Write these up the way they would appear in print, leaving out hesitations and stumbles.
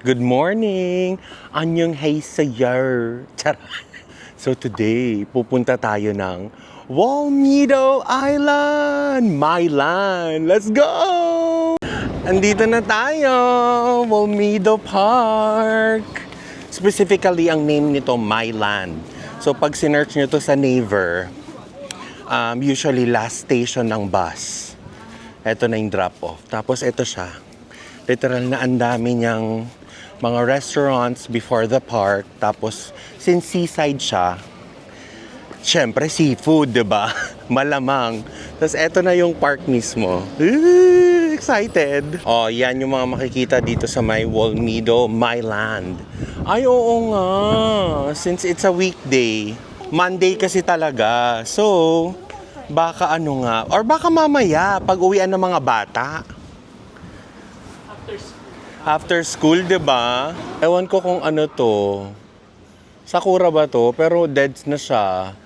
Good morning! Anyong hey sayer! Charot! So today, pupunta tayo ng Walmedo Island! My land! Let's go! Andito na tayo! Walmedo Park! Specifically, ang name nito, My Land. So pag sinearch nyo to sa Naver, usually last station ng bus. Ito na yung drop-off. Tapos ito siya. Literal na ang dami niyang mga restaurants before the park. Tapos, since seaside siya, syempre seafood, diba? Malamang. Tapos, eto na yung park mismo. Excited! Oh, yan yung mga makikita dito sa may Walmedo, My Land. Ay, oo nga. Since it's a weekday, Monday kasi talaga. So, baka ano nga, or baka mamaya, pag uwian ng mga bata. After school, di ba? Ewan ko kung ano to. Sakura ba to? Pero deads na siya.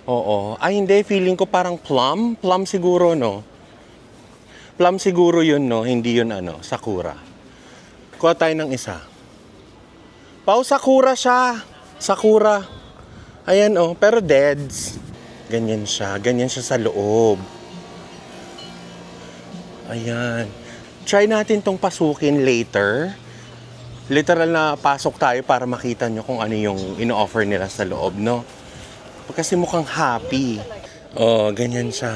Oo. Ay, hindi. Feeling ko parang plum. Plum siguro, no? Plum siguro yun, no? Hindi yun, ano, sakura. Kuha tayo ng isa. Pau, sakura siya. Sakura. Ayan, oh. Pero deads. Ganyan siya. Ganyan siya sa loob. Ayan. Try natin tong pasukin later. Literal na pasok tayo para makita nyo kung ano yung ino-offer nila sa loob, no? Kasi mukhang happy. Oh, ganyan siya.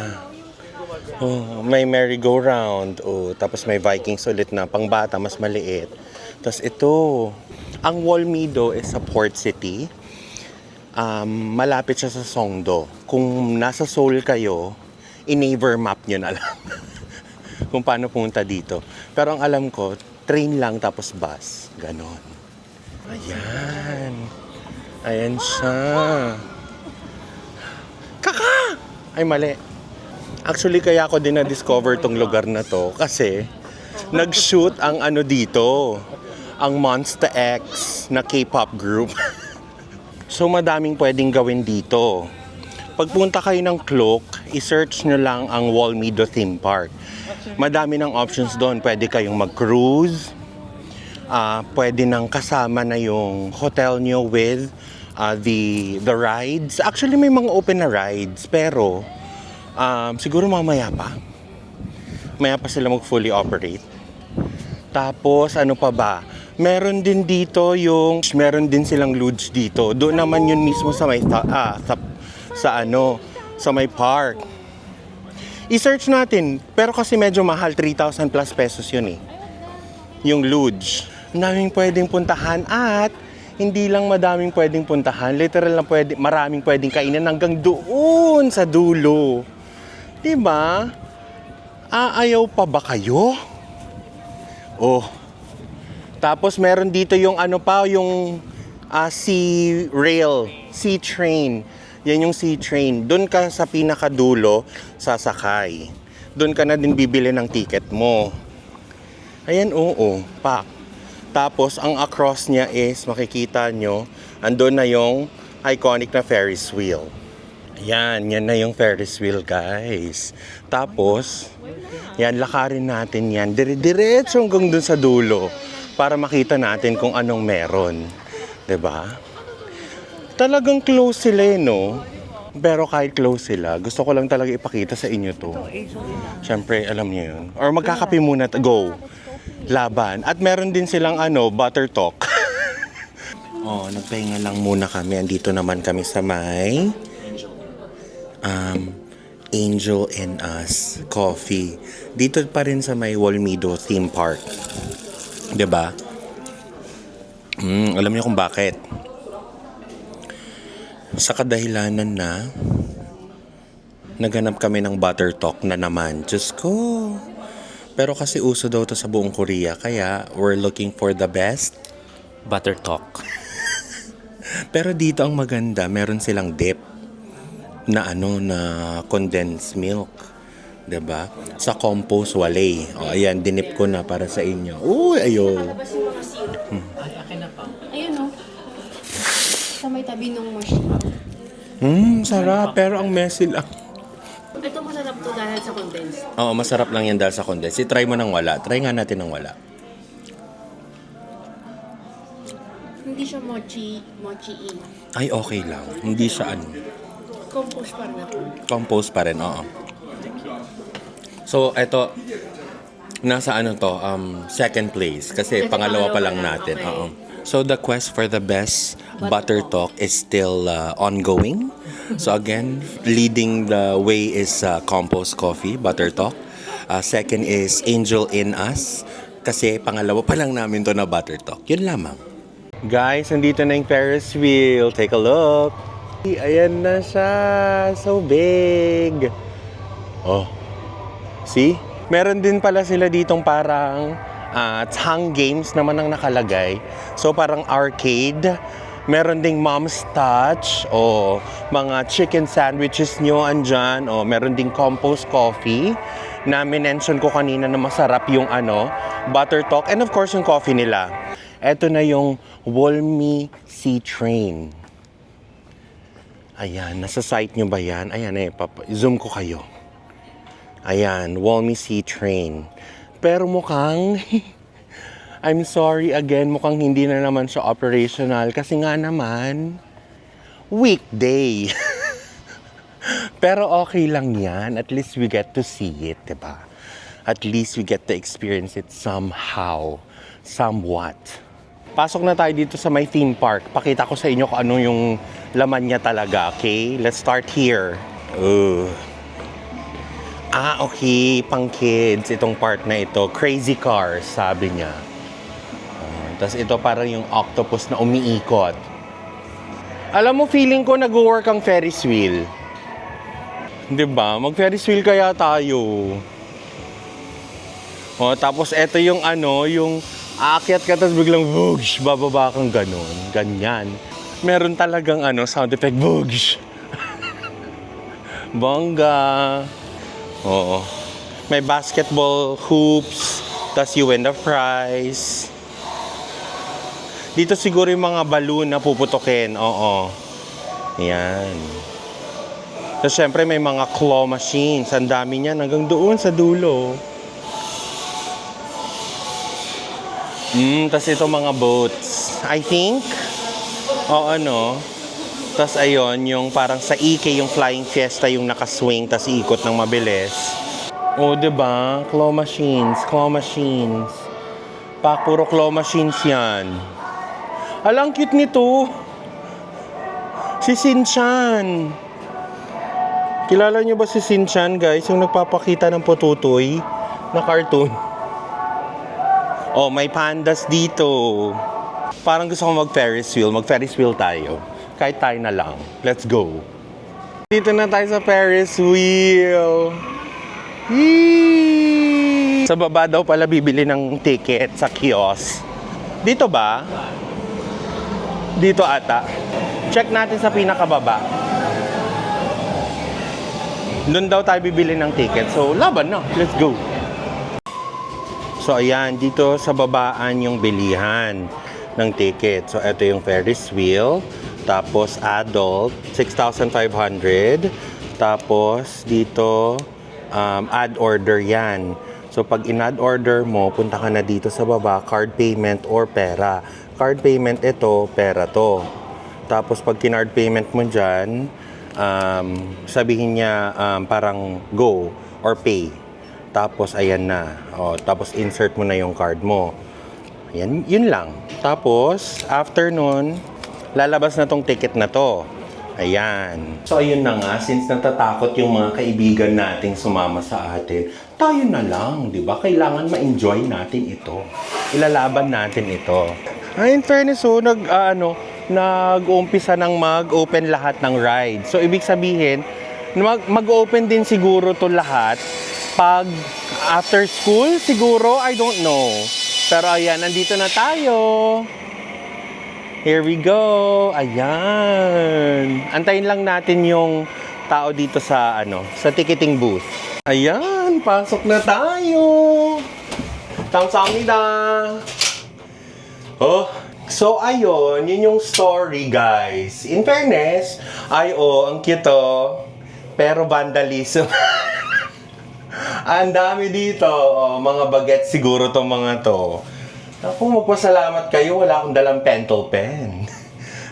Oh, may merry-go-round. Oh, tapos may Vikings ulit na pangbata, mas maliit. Tapos ito, ang Walmedo is sa port city. Malapit siya sa Songdo. Kung nasa Seoul kayo, i-Naver map nyo na lang. Kung paano pumunta dito. Pero ang alam ko, train lang tapos bus. Ganon. Ayan. Ayan siya. Kaka! Ay, mali. Actually, kaya ako din na-discover tong lugar na to kasi nag-shoot ang ano dito. Ang Monsta X na K-pop group. So, madaming pwedeng gawin dito. Pagpunta kayo ng Klook, i-search nyo lang ang Walmedo Theme Park. Madami ng options doon. Pwede kayong mag-cruise. Pwede nang kasama na yung hotel nyo with the rides. Actually, may mga open na rides. Pero, siguro mamaya pa. Maya pa sila mag-fully operate. Tapos, ano pa ba? Meron din dito meron din silang lodge dito. Doon naman yun mismo sa may, sa may park. I-search natin, pero kasi medyo mahal, 3,000 plus pesos yun eh. Yung lodge. Daming pwedeng puntahan at hindi lang madaming pwedeng puntahan, literal na maraming pwedeng kainan hanggang doon sa dulo. Diba? Aayaw pa ba kayo? Oh. Tapos meron dito yung ano pa, yung sea rail, sea train. Yan yung sea train. Doon ka sa pinakadulo, sasakay. Doon ka na din bibili ng ticket mo. Ayan, oo, pak. Tapos, ang across niya is, makikita nyo, andun na yung iconic na Ferris wheel. Ayan, yan na yung Ferris wheel, guys. Tapos, yan, lakarin natin yan. Dire-diretso hanggang dun sa dulo para makita natin kung anong meron. 'Di ba? Talagang close sila, no? Pero kahit close sila, gusto ko lang talaga ipakita sa inyo to. Siyempre, alam niyo yun. Or magkakape muna, go. Laban. At meron din silang butter talk. Oh, nagpahinga lang muna kami. Andito naman kami sa may Angel and Us Coffee. Dito pa rin sa may Walmedo Theme Park. 'Di ba? Alam niyo kung bakit? Sa kadahilanan na naghanap kami ng butter talk na naman. Diyos ko. Pero kasi uso daw to sa buong Korea, kaya we're looking for the best butter talk. Pero dito ang maganda, meron silang dip na na condensed milk. 'Di ba? Sa compost wale. O ayan, dinip ko na para sa inyo. Uy, ayo. Ay, akin na pa. Ayun, no? Sa may tabi ng machine. Sarap. Pero ang messy lang. Ito masarap to dahil sa condensed. Oo, masarap lang yan dahil sa condensed. I-try mo ng wala. Try nga natin ng wala. Hindi siya mochi-y. Ay, okay lang. Hindi siya ano. Compose pa rin ako. Compose pa rin, oo. So, eto, nasa ano to, second place. Kasi Kasi pangalawa pa lang pangalawa natin. lang, okay. Oo. So, the quest for the best butter talk is still ongoing. So, again, leading the way is Compose Coffee, Butter Talk. Second is Angel in Us. Kasi pangalawa pa lang namin to na Butter Talk. Yun lamang. Guys, nandito na yung Ferris wheel. Take a look. Ayan na siya. So big. Oh. See? Meron din pala sila ditong parang Tang Games naman ang nakalagay. So parang arcade. Meron ding Mom's Touch. O mga chicken sandwiches nyo andyan. O meron ding Compose Coffee na minention ko kanina na masarap yung Butter Talk. And of course yung coffee nila. Eto na yung Wolmy Sea Train. Ayan, nasa site nyo ba yan? Ayan zoom ko kayo. Ayan, Wolmy Sea Train. Pero mukhang, I'm sorry again, mukhang hindi na naman siya operational. Kasi nga naman, weekday. Pero okay lang yan. At least we get to see it, diba? At least we get to experience it somehow. Somewhat. Pasok na tayo dito sa my theme park. Pakita ko sa inyo kung ano yung laman niya talaga, okay? Let's start here. Okay. Pang kids itong part na ito. Crazy Cars, sabi niya. Tapos ito parang yung octopus na umiikot. Alam mo, feeling ko nag-work ang Ferris wheel. Diba? Mag-Ferris wheel kaya tayo. Tapos ito yung yung aakyat ka tapos biglang whoosh, bababa kang ganun. Ganyan. Meron talagang sound effect, whoosh. Bongga. Oo. May basketball hoops, tapos you win the prize. Dito siguro yung mga balloon na puputokin. Oo. Yan. Tapos syempre may mga claw machines. Ang dami niyan hanggang doon sa dulo. Tapos ito mga boats. I think. Tapos ayun, yung parang sa Ike, yung Flying Fiesta, yung nakaswing, tapos iikot ng mabilis. Diba? Claw machines. Puro claw machines yan. Alang cute nito. Si Shin-chan. Kilala nyo ba si Shin-chan, guys? Yung nagpapakita ng pututoy na cartoon. May pandas dito. Parang gusto ko mag-Ferris wheel. Mag-Ferris wheel tayo. Kahit tayo na lang. Let's go. Dito na tayo sa Ferris wheel. Yee! Sa baba daw pala bibili ng ticket sa kiosk. Dito ba? Dito ata. Check natin sa pinakababa. Doon daw tayo bibili ng ticket. So, laban na. Let's go. So, ayan. Dito sa babaan yung bilihan ng ticket. So, ito yung Ferris wheel. Tapos, adult, 6,500. Tapos, dito, add order yan. So, pag in-add order mo, punta ka na dito sa baba, card payment or pera. Card payment ito, pera to. Tapos, pag kinard payment mo dyan, sabihin niya parang go or pay. Tapos, ayan na. Tapos, insert mo na yung card mo. Ayan, yun lang. Tapos, after nun, lalabas na tong ticket na to. Ayan. So, ayun na nga. Since natatakot yung mga kaibigan nating sumama sa atin, tayo na lang, di ba? Kailangan ma-enjoy natin ito. Ilalaban natin ito. In fairness, nag-uumpisa ng mag-open lahat ng ride. So, ibig sabihin, mag-open din siguro to lahat pag after school, siguro, I don't know. Pero ayan, nandito na tayo. Here we go. Ayan. Antayin lang natin yung tao dito sa sa ticketing booth. Ayan, pasok na tayo. 감사합니다. So ayun, yun yung story, guys. In fairness, ang cute oh. Pero vandalism. Ang dami dito. Mga bagets siguro tong mga to. Ako, magpasalamat kayo, wala akong dalang pentel pen.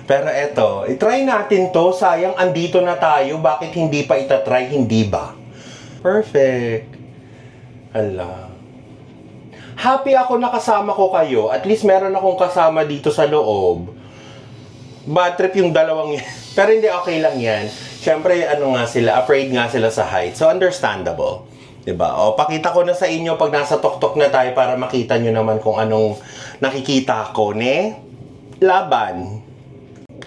Pero eto, itry natin to. Sayang, andito na tayo. Bakit hindi pa itatry, hindi ba? Perfect. Hala. Happy ako nakasama ko kayo. At least meron akong kasama dito sa loob. Bad trip yung dalawang yan. Pero hindi, okay lang yan. Siyempre, ano nga sila, afraid nga sila sa height. So, understandable. Diba? O, pakita ko na sa inyo pag nasa tok-tok na tayo para makita nyo naman kung anong nakikita ko, ne? Laban.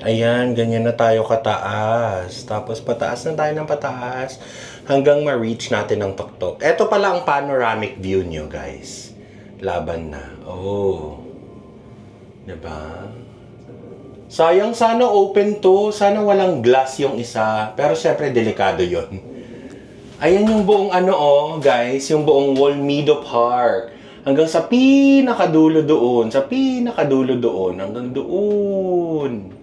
Ayan, ganyan na tayo kataas. Tapos, pataas na tayo ng pataas hanggang ma-reach natin ang tok-tok. Ito pala ang panoramic view nyo, guys. Laban na. Oh. Diba? Sayang, sana open to. Sana walang glass yung isa. Pero syempre, delikado yon. Ayan yung buong guys. Yung buong Wolmedo Park. Hanggang sa pinakadulo doon. Sa pinakadulo doon. Hanggang doon.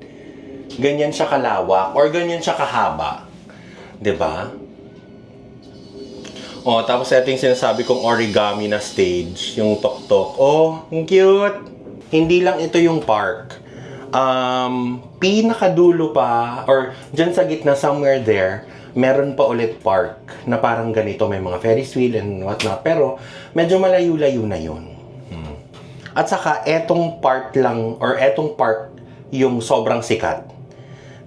Ganyan siya kalawak. Or ganyan siya kahaba. 'Di ba? Oh, tapos ito yung sinasabi kong origami na stage. Yung tok-tok. Oh, ang cute. Hindi lang ito yung park. Pinakadulo pa, or dyan sa gitna, somewhere there, meron pa ulit park na parang ganito, may mga Ferris wheel and whatnot, pero medyo malayo-layo na yun. At saka, etong part lang, or etong park, yung sobrang sikat.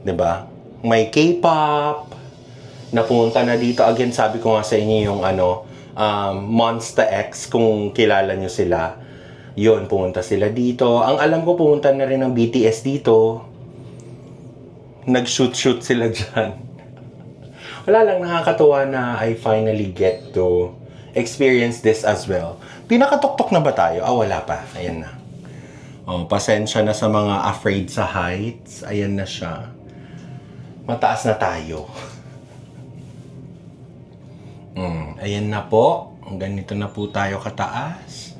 'Di ba? May K-pop, na pumunta na dito. Again, sabi ko nga sa inyo yung Monsta X, kung kilala nyo sila. Yun, pumunta sila dito. Ang alam ko, pumunta na rin ng BTS dito. Nag-shoot sila dyan. Wala lang, nakakatuwa na I finally get to experience this as well. Pinakatuktok na ba tayo? Wala pa. Ayan na. Oh, pasensya na sa mga afraid sa heights. Ayan na siya. Mataas na tayo. Ayan na po. Ganito na po tayo kataas.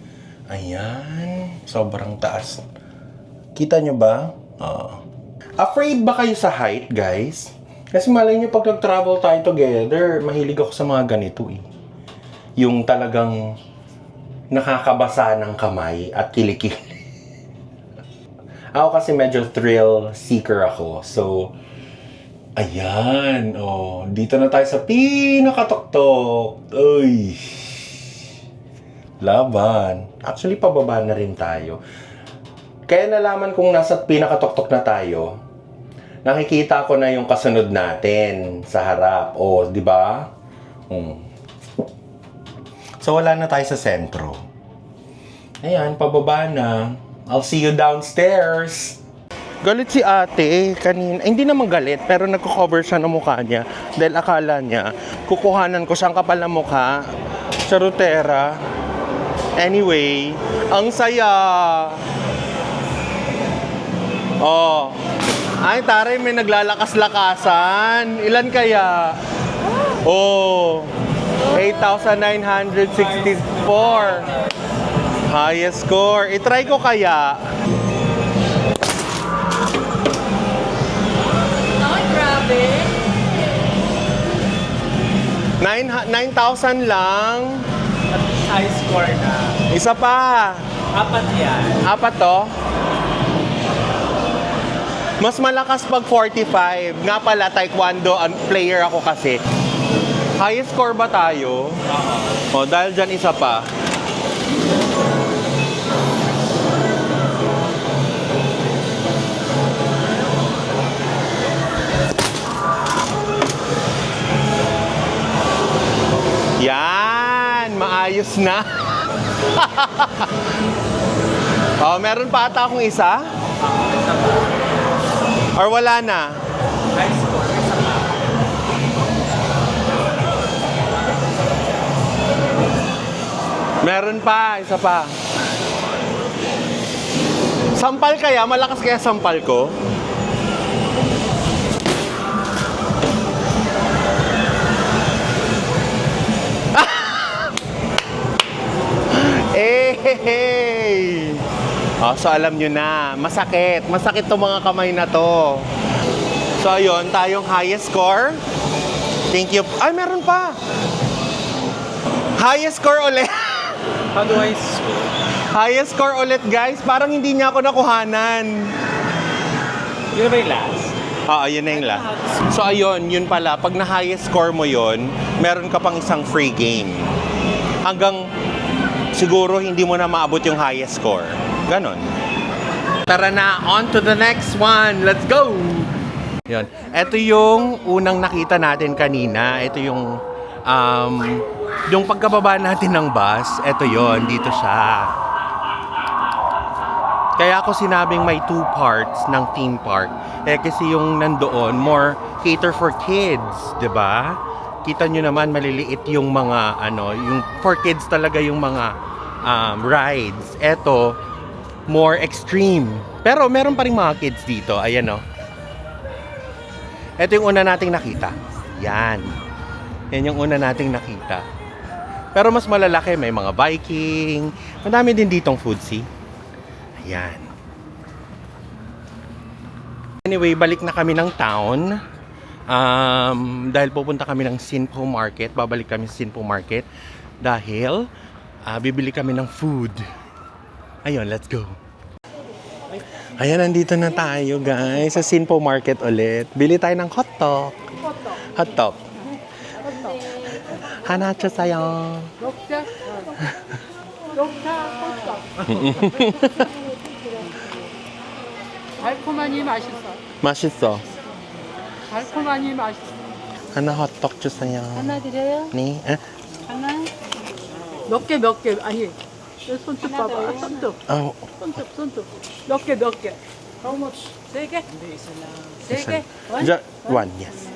Ayan. Sobrang taas. Kita nyo ba? Afraid ba kayo sa height, guys? Kasi malay nyo pag nag-travel tayo together, mahilig ako sa mga ganito eh. Yung talagang nakakabasa ng kamay at kilikili. Ako kasi medyo thrill seeker ako. So, ayan. Oh, dito na tayo sa pinakatok-tok. Uy. Laban. Actually, pababa na rin tayo. Kaya nalaman kong nasa pinakatok-tok na tayo, nakikita ko na yung kasunod natin sa harap. Oh, di ba? So, wala na tayo sa sentro. Ayan, pababa na. I'll see you downstairs. Galit si ate kanina. Hindi naman galit, pero nagko-cover siya ng mukha niya. Dahil akala niya, kukuhanan ko siyang kapal na mukha. Charutera. Anyway, ang saya. Oh. Ay, taray, may naglalakas-lakasan. Ilan kaya? Oh. 8,964. Highest score. I-try ko kaya. Ay, grabe. 9,000 lang. High score na. Isa pa. 4 yan. 4 to. Mas malakas pag 45. Nga pala, taekwondo player ako kasi. Highest score ba tayo? O, dahil dyan isa pa. Yan! Maayos na. Oh, meron pa ata akong isa? Or wala na? High score, isa pa. Meron pa, isa pa. Sampal kaya? Malakas kaya sampal ko? Hey! So alam nyo na, masakit. Masakit tong mga kamay na to. So ayun, tayong highest score. Thank you. Ay, meron pa. Highest score ulit. How do I score? Highest score ulit, guys. Parang hindi niya ako nakuhanan. Yun ba yung last? Oo, yun na yung last. So, ayun, yun pala. Pag na-highest score mo yun, meron ka pang isang free game. Hanggang siguro hindi mo na maabot yung highest score. Ganon. Tara na, on to the next one. Let's go! Yun. Ito yung unang nakita natin kanina. Ito yung pagkababa natin ng bus. Ito yon, dito siya. Kaya ako sinabing may two parts ng theme park. Kasi yung nandoon, more cater for kids, 'di ba? Kita nyo naman maliliit yung mga yung for kids talaga yung mga rides. Ito more extreme. Pero meron pa ring mga kids dito. Ayan oh. Ito yung una nating nakita. Yan. Yan yung una nating nakita. Pero mas malalaki, may mga Viking. Madami din ditong foodsie. Ayan. Anyway, balik na kami ng town. Dahil pupunta kami ng Sinpo Market. Babalik kami sa Sinpo Market. Dahil bibili kami ng food. Ayun, let's go. Ayan, nandito na tayo guys sa Sinpo Market ulit. Bili tayo ng hotdog. Hotdog. 하나씩 사요. 달콤하니 맛있어. 맛있어. 달콤하니 맛있어. 하나 헛떡 주세요. 하나 드려요? 네. 하나? 몇 개 몇 개 아니 내 손톱 봐봐 손톱 어, 손톱 몇 개 몇 개. How much? 세 개? 세 개? one, yes.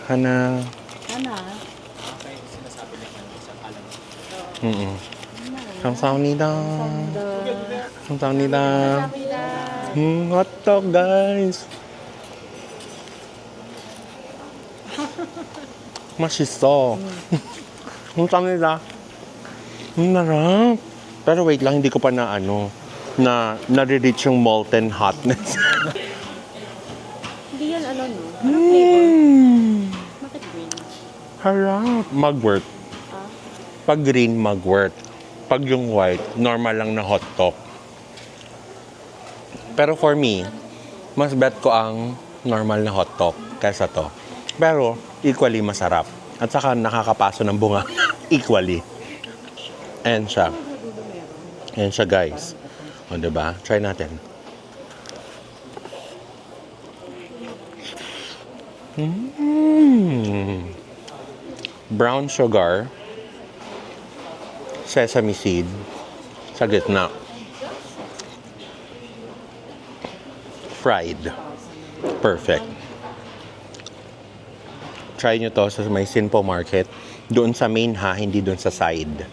하나. 하나. 감사합니다. 감사합니다. 헛떡 guys. 맛있어. 감사합니다. Narap. Pero wait lang, hindi ko pa na-reach yung molten hotness. Hindi yan no? Anong flavor? Bakit green? Harap. Mugwort. Pag green, mugwort. Pag yung white, normal lang na hotdog. Pero for me, mas bet ko ang normal na hotdog kaysa to. Pero, equally masarap. At saka nakakapaso ng bunga. Equally. Ayan siya. Ayan siya guys. O diba? Try natin. Brown sugar. Sesame seed. Sa gitna. Fried. Perfect. Try nyo to sa may Sinpo Market. Doon sa main ha, hindi doon sa side.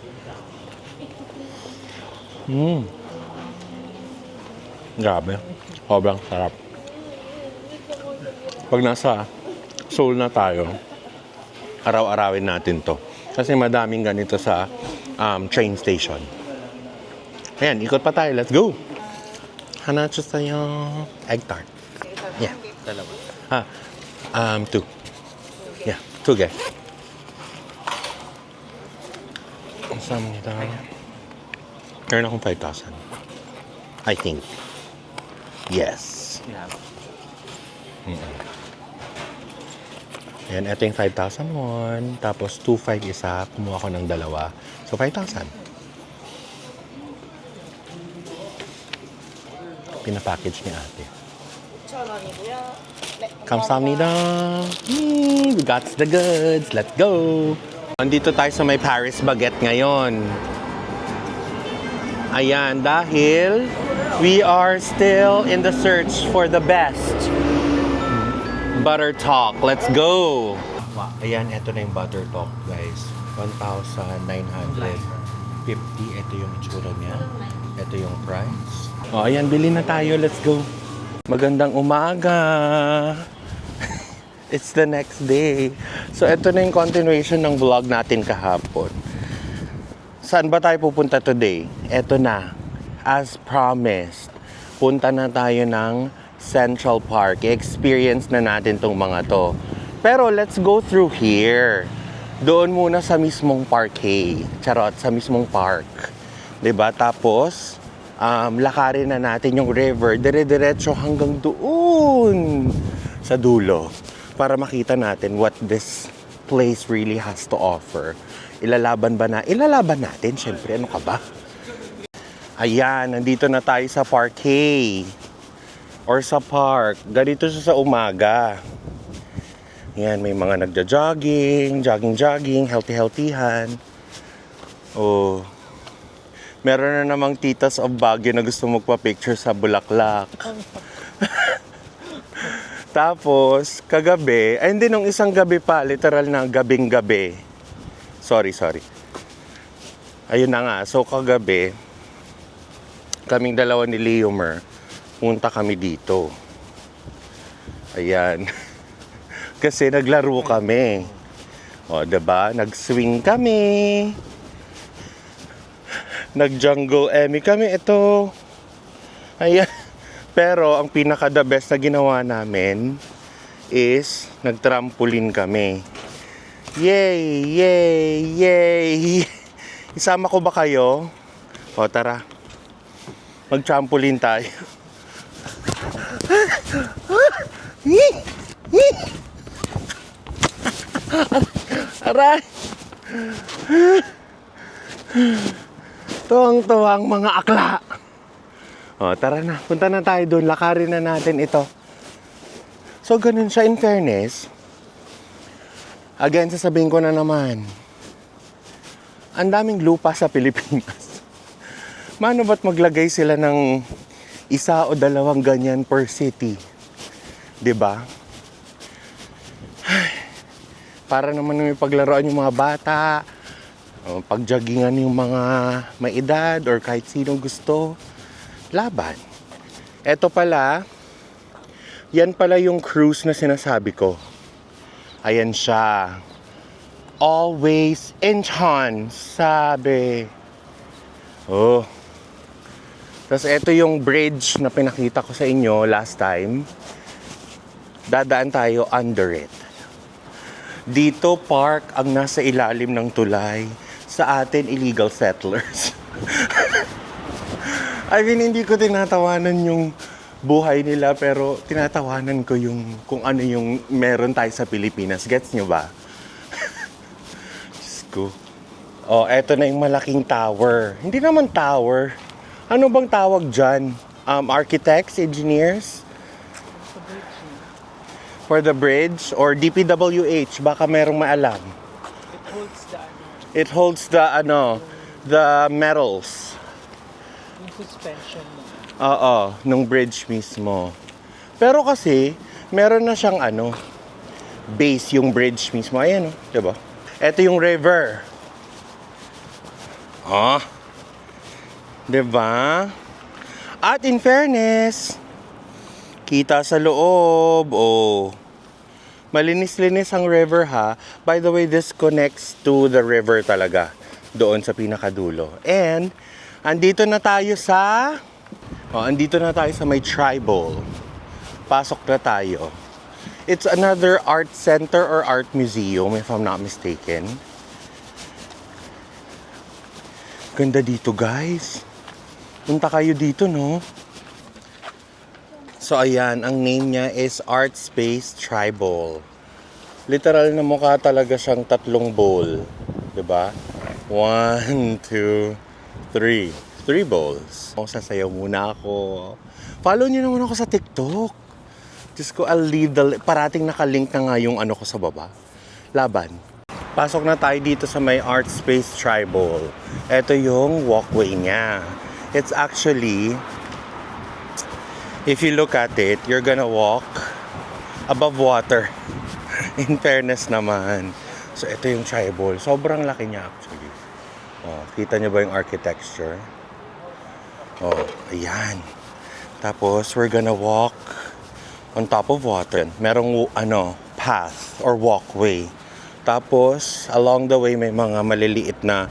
Grabe. Sobrang sarap. Pag nasa Seoul na tayo, araw-arawin natin to. Kasi madaming ganito sa train station. Ayan, ikot pa tayo. Let's go! Hana tayo. Egg tart. Yeah. Dalawa. Two. Yeah, two get. Samnita. Meron akong 5,000. I think. Yes. Yeah. Ayan, ito yung 5,000 won. Tapos 2,500 isa. Kumuha ko ng dalawa. So, 5,000. Pinapackage ni ate. 감사합니다. We got the goods. Let's go. Nandito tayo sa may Paris Baguette ngayon. Ayan, dahil we are still in the search for the best butter talk. Let's go! Ayan, ito na yung butter talk, guys. 1,950. Ito yung itsura niya. Ito yung price. O, ayan, bili na tayo. Let's go. Magandang umaga! It's the next day. So, ito na yung continuation ng vlog natin kahapon. Saan ba tayo pupunta today? Ito na. As promised, punta na tayo ng Central Park. I-experience na natin tong mga to. Pero let's go through here. Doon muna sa mismong parquet. Charot, sa mismong park. 'Diba? Tapos, lakarin na natin yung river, dire-diretso hanggang doon sa dulo para makita natin what this place really has to offer. Ilalaban natin, syempre, ano ka ba? Ayan, nandito na tayo sa parquet or sa park. Ganito siya sa umaga. Ayan, may mga nagja-jogging, jogging, healthy-healthyhan. Oh, meron na namang titas of Baguio na gusto magpa-picture sa bulaklak. Tapos, kagabi, ay hindi, nung isang gabi pa, literal na gabing-gabi. Sorry. Ayun na nga, so kagabi, kaming dalawa ni Leomer, punta kami dito. Ayan. Kasi naglaro kami. O, diba? Nag-swing kami. Nag-jungle Emmy kami. Ito. Ayan. Pero, ang pinaka-the best na ginawa namin is nag-trampoline kami. Yay! Isama ko ba kayo? O, tara. Mag-trampoline tayo. Aray! Tuwang-tuwang mga akla. O, tara na. Punta na tayo doon. Lakarin na natin ito. So, ganun siya in fairness. Again, sasabihin ko na naman. Ang daming lupa sa Pilipinas. Mano ba't maglagay sila ng isa o dalawang ganyan per city? 'Di ba? Para naman may paglaruan yung mga bata, pagjoggingan yung mga may edad or kahit sino gusto. Laban. Eto pala, yan pala yung cruise na sinasabi ko. Ayan siya. Always in Chan, sabi. Oh. Tapos ito yung bridge na pinakita ko sa inyo last time. Dadaan tayo under it. Dito park ang nasa ilalim ng tulay. Sa atin, illegal settlers. I mean, hindi ko tinatawanan yung buhay nila, pero tinatawanan ko yung kung ano yung meron tayo sa Pilipinas. Gets nyo ba? Diyos ko. Oh, eto na yung malaking tower. Hindi naman tower. Ano bang tawag dyan? Architects, engineers? For the bridge? Or DPWH? Baka merong maalam. It holds the metals. Yung suspension mo. Oo, nung bridge mismo. Pero kasi, meron na siyang base yung bridge mismo. Ayan, diba? Ito yung river. Diba? At in fairness, kita sa loob. Malinis-linis ang river, ha. By the way, this connects to the river talaga. Doon sa pinakadulo. And, andito na tayo sa may tribal. Pasok na tayo. It's another art center or art museum, if I'm not mistaken. Ganda dito, guys. Punta kayo dito, no? So, ayan. Ang name niya is Art Space Tribal. Literal na mukha talaga siyang 3 bowl. Diba? 1, 2, 3. 3 bowls. Sasayaw muna ako. Follow niyo naman ako sa TikTok. Diyos ko, I'll leave parating nakalink na nga yung ko sa baba. Laban. Pasok na tayo dito sa may Art Space Tribal. Ito yung walkway niya. It's actually, if you look at it, you're gonna walk above water. In fairness naman. So, ito yung tribal. Sobrang laki niya actually. Kita niyo ba yung architecture? Ayan. Tapos, we're gonna walk on top of water. Merong, path or walkway. Tapos, along the way, may mga maliliit na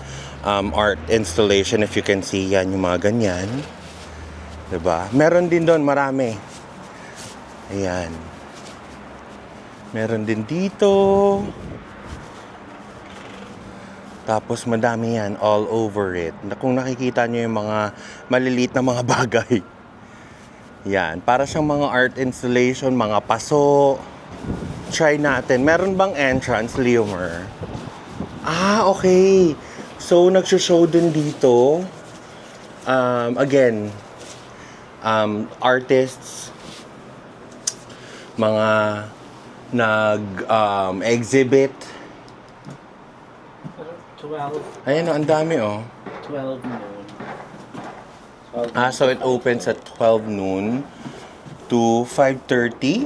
art installation. If you can see, yan yung mga ganyan. Diba? Meron din doon, marami. Ayan. Meron din dito. Tapos madami yan all over it. Kung nakikita nyo yung mga maliliit na mga bagay. Yan, para siyang mga art installation, mga paso. Try natin. Meron bang entrance, Leomer? Ah, okay. So, nag-show din dito. Again, artists, mga nag-exhibit. 12. Ayan o, ang dami oh. 12 noon. So it opens at 12 noon to 5:30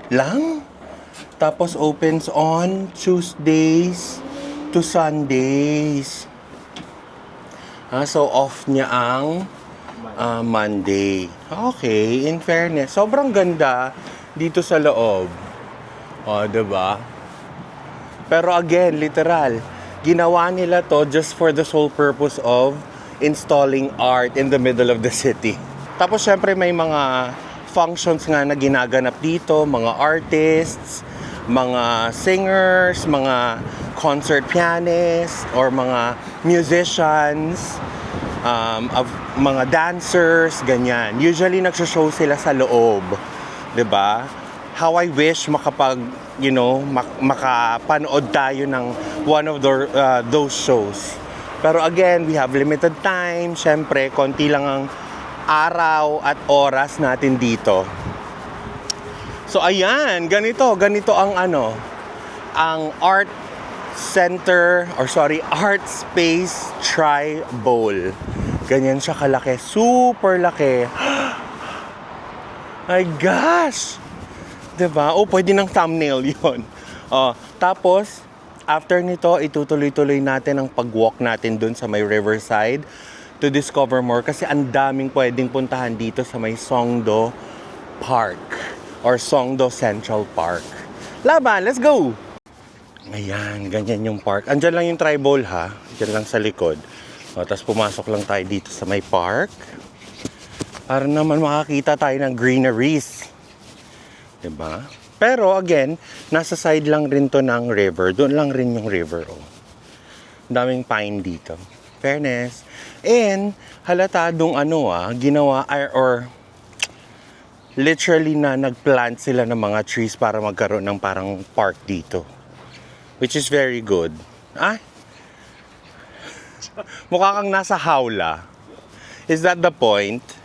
lang. Tapos opens on Tuesdays to Sundays. So off niya ang Monday. Okay, in fairness, sobrang ganda dito sa loob. O, diba? Pero again, literal, ginawa nila to just for the sole purpose of installing art in the middle of the city. Tapos syempre may mga functions nga na ginaganap dito, mga artists, mga singers, mga concert pianists, or mga musicians, mga dancers, ganyan. Usually nagsho-show sila sa loob, 'di ba? How I wish makapanood tayo ng one of those shows. Pero again, we have limited time. Syempre, konti lang ang araw at oras natin dito. So ayan, ganito ang ang art space tri-bowl. Ganyan siya kalaki, super laki. My gosh! Diba? Pwede ng thumbnail yun. Tapos, after nito, itutuloy-tuloy natin ang pag-walk natin dun sa may riverside to discover more kasi ang daming pwedeng puntahan dito sa may Songdo Park or Songdo Central Park. Laban, let's go! Ayan, ganyan yung park. Andyan lang yung tri-bowl ha. Diyan lang sa likod. Tapos pumasok lang tayo dito sa may park para naman makakita tayo ng greeneries. Diba? Pero again, nasa side lang rin to ng river. Doon lang rin yung river. Daming pine dito. Fairness. And halata dong ginawa or literally na nagplant sila ng mga trees para magkaroon ng parang park dito. Which is very good. Mukha kang nasa hawla. Is that the point?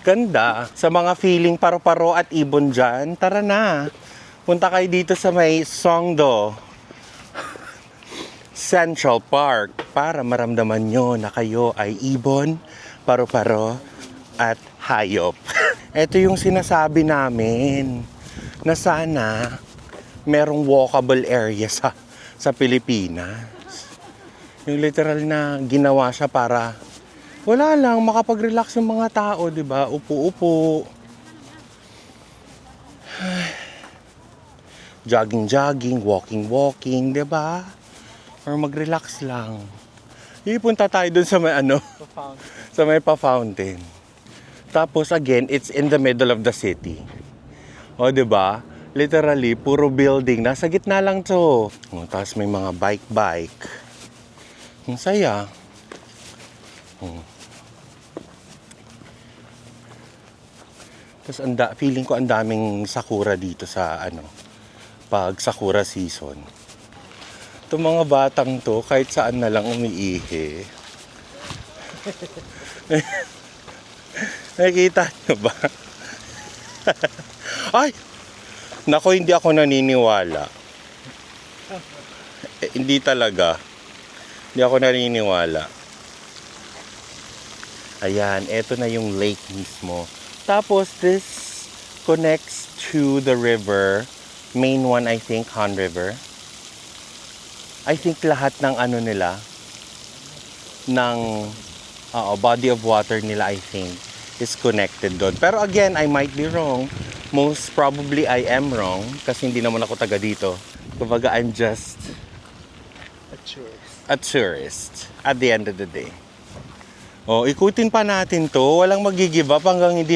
Ganda. Sa mga feeling paro-paro at ibon dyan, tara na. Punta kayo dito sa may Songdo Central Park para maramdaman nyo na kayo ay ibon, paro-paro at hayop. Ito yung sinasabi namin na sana merong walkable area sa Pilipinas. Yung literal na ginawa siya para wala lang, makapag-relax yung mga tao, di ba? Upo-upo. Jogging-jogging, walking-walking, di ba? Or mag-relax lang. Ipunta tayo dun sa may sa may pa-fountain. Tapos again, it's in the middle of the city. O, di ba? Literally, puro building. Nasa gitna lang to. Tapos may mga bike-bike. Ang saya. Tapos feeling ko ang daming sakura dito sa pag sakura season. Itong mga batang to, kahit saan na lang umiihi. Nakikita nyo ba? Ay! Nako, hindi ako naniniwala. Hindi talaga. Hindi ako naniniwala. Ayan, eto na yung lake mismo. Tapos, this connects to the river. Main one, I think, Han River. I think lahat ng nila, ng body of water nila, I think, is connected doon. Pero again, I might be wrong. Most probably, I am wrong. Kasi hindi naman ako taga dito. Kumbaga, I'm just a tourist at the end of the day. Ikutin pa natin to. Walang mag-give up hanggang hindi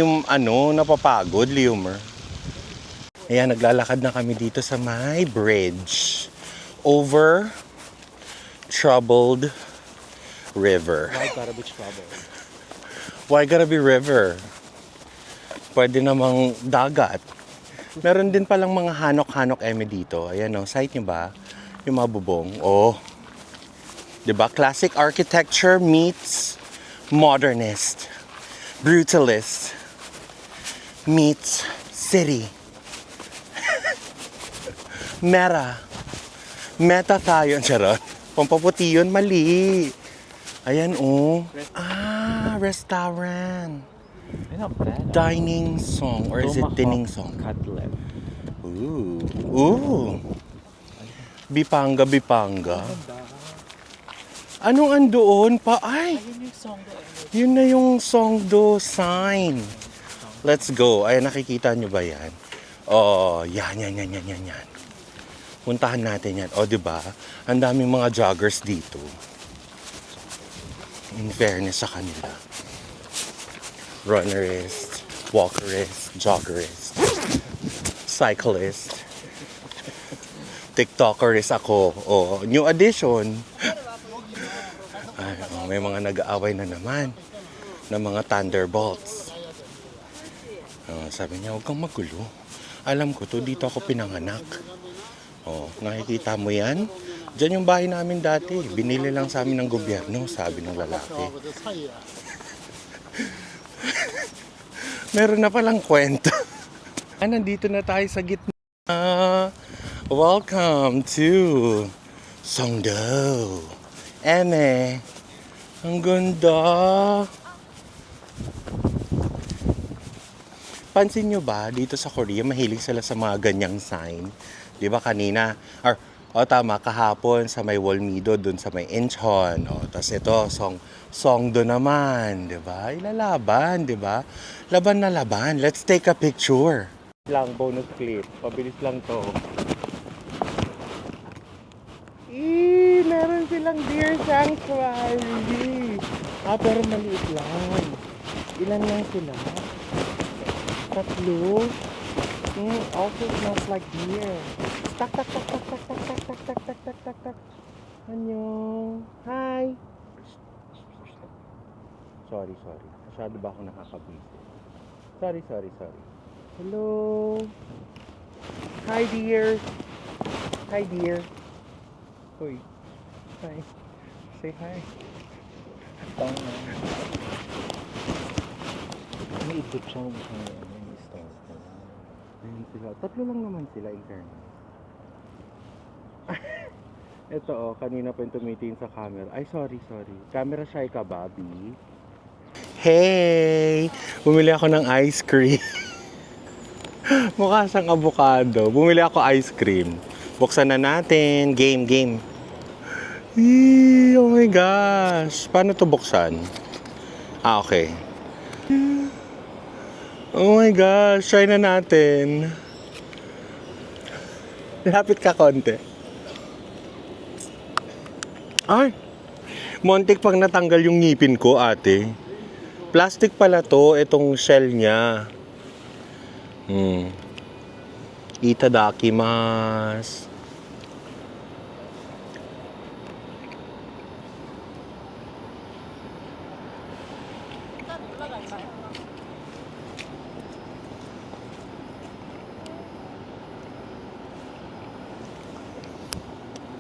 napapagod, Leomer. Ayan, naglalakad na kami dito sa may bridge. Over troubled river. Why gotta be trouble? Why gotta be river? Pwede namang dagat. Meron din palang mga hanok-hanok eme dito. Ayan o, sight nyo ba? Yung mga bubong. Oh. Diba? Classic architecture meets modernist. Brutalist meets city. Meta tayo. Charot. Pampaputi yun, mali. Ayan oh. Restaurant. Not bad. Dining song. Or is it Tomahawk dining song? Cutlet. Ooh. Bipanga. Anong andoon pa? Ay! Yun na yung Songdo sign. Let's go. Ay, nakikita nyo ba yan? Oh, yan. Puntahan natin yan. O, diba? Ang daming mga joggers dito. In fairness sa kanila. Runnerist, walkerist, joggerist, cyclist, TikTokerist ako. Oh, new addition. Ay, oh, may mga nag-aaway na naman ng mga Thunderbolts. Oh, sabi niya, huwag kang magulo. Alam ko to, dito ako pinanganak. Oh, nakikita mo yan? Diyan yung bahay namin dati. Binili lang sa amin ng gobyerno, sabi ng lalaki. Meron na palang kwento. Nandito na tayo sa gitna. Welcome to Songdo. Eme. Ang ganda. Pansin nyo ba, dito sa Korea, mahilig sila sa mga ganyang sign. Di ba kanina, tama, kahapon sa may Wolmido, dun sa may Incheon. Tapos ito, Songdo naman, di ba? Ilalaban, di ba? Laban na laban. Let's take a picture. Lang, bonus clip. Pabilis lang to. Meron silang deer sanctuary. Pero maliit lang. Ilan lang sila? 3. Also smells like deer. Tak. Annyeong. Hi. Sorry. Masyado ba ako nakakabisi? Sorry. Hello. Hi, dear. Hoy. Hi. Say hi. May Egyptian stone. Ayun sila. 3 lang naman sila, internet. Ito kanina pa yung tumitingin sa camera. Ay, sorry. Camera shy ka, Bobby? Hey! Bumili ako ng ice cream. Mukha siyang avocado. Bumili ako ice cream. Buksan na natin. Game. Oh my gosh. Paano to buksan? Okay. Oh my gosh. Try na natin. Lapit ka konti. Ay! Montik pang natanggal yung ngipin ko, ate. Plastic pala to, itong shell niya. Itadakimasu.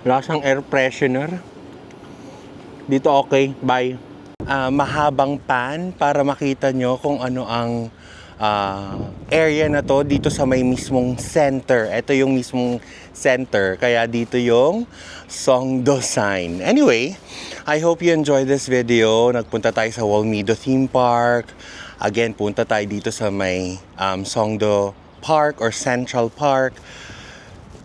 Lasang air freshener. Dito okay, bye. Mahabang pan para makita nyo kung ano ang area na to dito sa may mismong center. Ito yung mismong center. Kaya dito yung Songdo sign. Anyway, I hope you enjoyed this video. Nagpunta tayo sa Wolmido Theme Park. Again, punta tayo dito sa may Songdo Park or Central Park.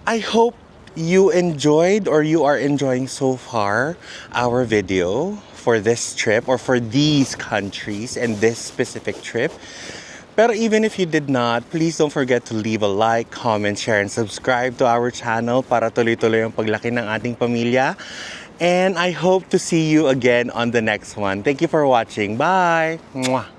I hope you enjoyed or you are enjoying so far our video for this trip or for these countries and this specific trip. Pero even if you did not, please don't forget to leave a like, comment, share, and subscribe to our channel para tuloy-tuloy ang paglaki ng ating pamilya. And I hope to see you again on the next one. Thank you for watching. Bye! Mwah!